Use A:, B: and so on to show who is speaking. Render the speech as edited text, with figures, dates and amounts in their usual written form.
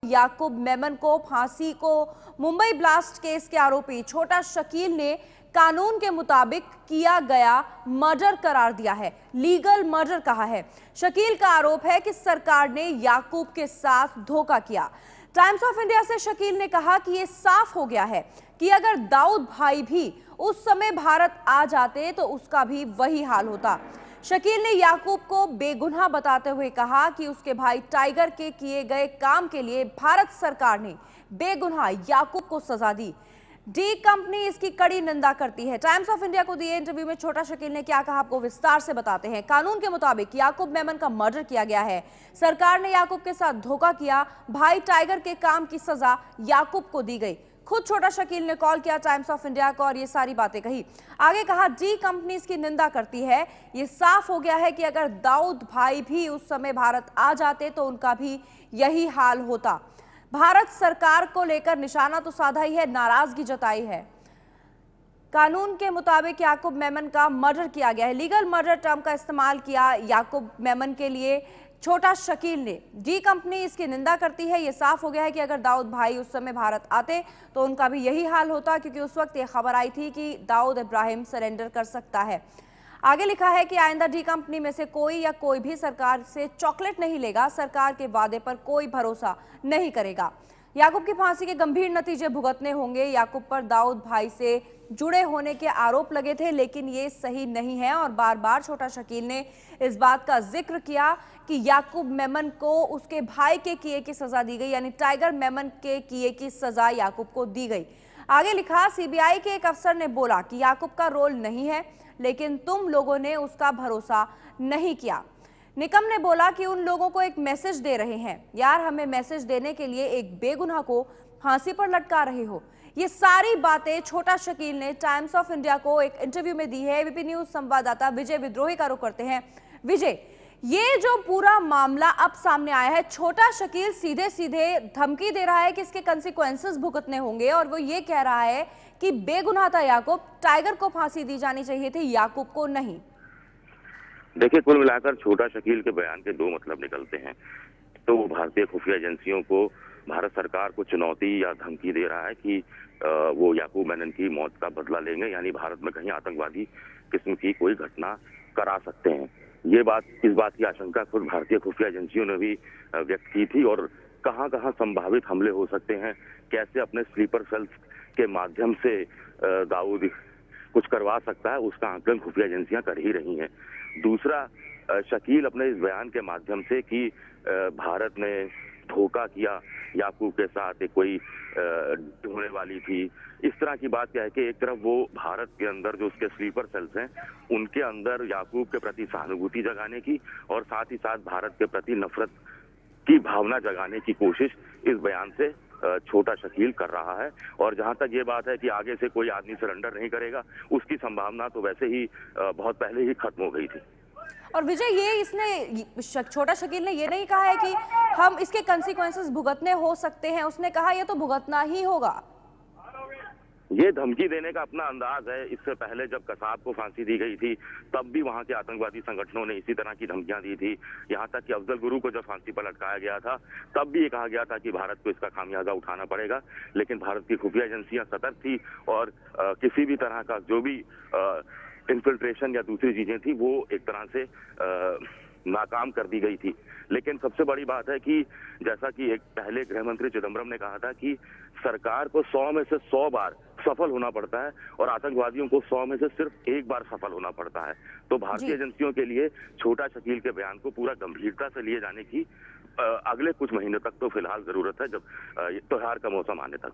A: याकूब मेमन को फांसी को मुंबई ब्लास्ट केस के आरोपी छोटा शकील ने कानून के मुताबिक किया गया मर्डर करार दिया है, लीगल मर्डर कहा है। शकील का आरोप है कि सरकार ने याकूब के साथ धोखा किया। टाइम्स ऑफ इंडिया से शकील ने कहा कि यह साफ हो गया है कि अगर दाऊद भाई भी उस समय भारत आ जाते तो उसका भी वही हाल होता। शकील ने याकूब को बेगुनाह बताते हुए कहा कि उसके भाई टाइगर के किए गए काम के लिए भारत सरकार ने बेगुनाह याकूब को सजा दी। डी कंपनी इसकी कड़ी निंदा करती है। टाइम्स ऑफ इंडिया को दिए इंटरव्यू में छोटा शकील ने क्या कहा, आपको विस्तार से बताते हैं। कानून के मुताबिक याकूब मेमन का मर्डर किया गया है। सरकार ने याकूब के साथ धोखा किया। भाई टाइगर के काम की सजा याकूब को दी गई। खुद छोटा शकील ने कॉल किया टाइम्स ऑफ इंडिया को और ये सारी बातें कही। आगे कहा, डी कंपनी इसकी निंदा करती है। ये साफ हो गया है कि अगर दाऊद भाई भी उस समय भारत आ जाते तो उनका भी यही हाल होता। भारत सरकार को लेकर निशाना तो साधा ही है, नाराजगी जताई है। कानून के मुताबिक याकूब मेमन का मर्डर किया गया है। लीगल मर्डर टर्म का इस्तेमाल किया याकूब मेमन के लिए छोटा शकील ने। डी कंपनी इसकी निंदा करती है। यह साफ हो गया है कि अगर दाऊद भाई उस समय भारत आते तो उनका भी यही हाल होता, क्योंकि उस वक्त यह खबर आई थी कि दाऊद इब्राहिम सरेंडर कर सकता है। आगे लिखा है कि आइंदा डी कंपनी में से कोई भी सरकार से चॉकलेट नहीं लेगा, सरकार के वादे पर कोई भरोसा नहीं करेगा। याकूब की फांसी के गंभीर नतीजे भुगतने होंगे। याकूब पर दाऊद भाई से जुड़े होने के आरोप लगे थे, लेकिन ये सही नहीं है और बार बार छोटा शकील ने इस बात का जिक्र किया कि याकूब मेमन को उसके भाई के किए की सजा दी गई, यानी टाइगर मेमन के किए की सजा याकूब को दी गई। आगे लिखा, सीबीआई के एक अफसर ने बोला कि याकूब का रोल नहीं है, लेकिन तुम लोगों ने उसका भरोसा नहीं किया। निकम ने बोला कि उन लोगों को एक मैसेज दे रहे हैं, यार हमें मैसेज देने के लिए एक बेगुनाह को फांसी पर लटका रहे हो। ये सारी बातें छोटा शकील ने टाइम्स ऑफ इंडिया को एक इंटरव्यू में दी है। एबीपी न्यूज संवाददाता विजय विद्रोही का रुख करते हैं। विजय, ये जो पूरा मामला अब सामने आया है, छोटा शकील सीधे सीधे धमकी दे रहा है कि इसके कंसिक्वेंसेस भुगतने होंगे और वो ये कह रहा है कि बेगुनाह था याकूब, टाइगर को फांसी दी जानी चाहिए थी, याकूब को नहीं।
B: देखिए, कुल मिलाकर छोटा शकील के बयान के दो मतलब निकलते हैं। तो वो भारतीय खुफिया एजेंसियों को, भारत सरकार को चुनौती या धमकी दे रहा है कि वो याकूब मेमन की मौत का बदला लेंगे, यानी भारत में कहीं आतंकवादी किस्म की कोई घटना करा सकते हैं। ये बात, इस बात की आशंका खुद भारतीय खुफिया एजेंसियों ने भी व्यक्त की थी और कहां कहां संभावित हमले हो सकते हैं, कैसे अपने स्लीपर सेल्स के माध्यम से दाऊद कुछ करवा सकता है, उसका आकलन खुफिया एजेंसियां कर ही रही हैं। दूसरा, शकील अपने इस बयान के माध्यम से कि भारत ने धोखा किया याकूब के साथ, एक कोई होने वाली थी, इस तरह की बात क्या है कि एक तरफ वो भारत के अंदर जो उसके स्लीपर सेल्स हैं उनके अंदर याकूब के प्रति सहानुभूति जगाने की और साथ ही साथ भारत के प्रति नफरत की भावना जगाने की कोशिश इस बयान से छोटा शकील कर रहा है। और जहां तक ये बात है कि आगे से कोई आदमी सरेंडर नहीं करेगा, उसकी संभावना तो वैसे ही बहुत पहले ही खत्म हो गई थी।
A: और विजय, ये इसने छोटा शकील ने ये नहीं कहा है कि हम इसके कंसिक्वेंसेस भुगतने हो सकते हैं, उसने कहा ये तो भुगतना ही होगा।
B: ये धमकी देने का अपना अंदाज है। इससे पहले जब कसाब को फांसी दी गई थी तब भी वहां के आतंकवादी संगठनों ने इसी तरह की धमकियां दी थी। यहां तक कि अफजल गुरु को जब फांसी पर लटकाया गया था तब भी ये कहा गया था कि भारत को इसका खामियाजा उठाना पड़ेगा, लेकिन भारत की खुफिया एजेंसियां सतर्क थी और किसी भी तरह का जो भी इन्फिल्ट्रेशन या दूसरी चीजें थी वो एक तरह से नाकाम कर दी गई थी। लेकिन सबसे बड़ी बात है कि जैसा कि एक पहले गृह मंत्री चिदम्बरम ने कहा था कि सरकार को 100 में से 100 बार सफल होना पड़ता है और आतंकवादियों को 100 में से सिर्फ एक बार सफल होना पड़ता है। तो भारतीय एजेंसियों के लिए छोटा शकील के बयान को पूरा गंभीरता से लिए जाने की अगले कुछ महीने तक तो फिलहाल जरूरत है, जब त्योहार का मौसम आने तक।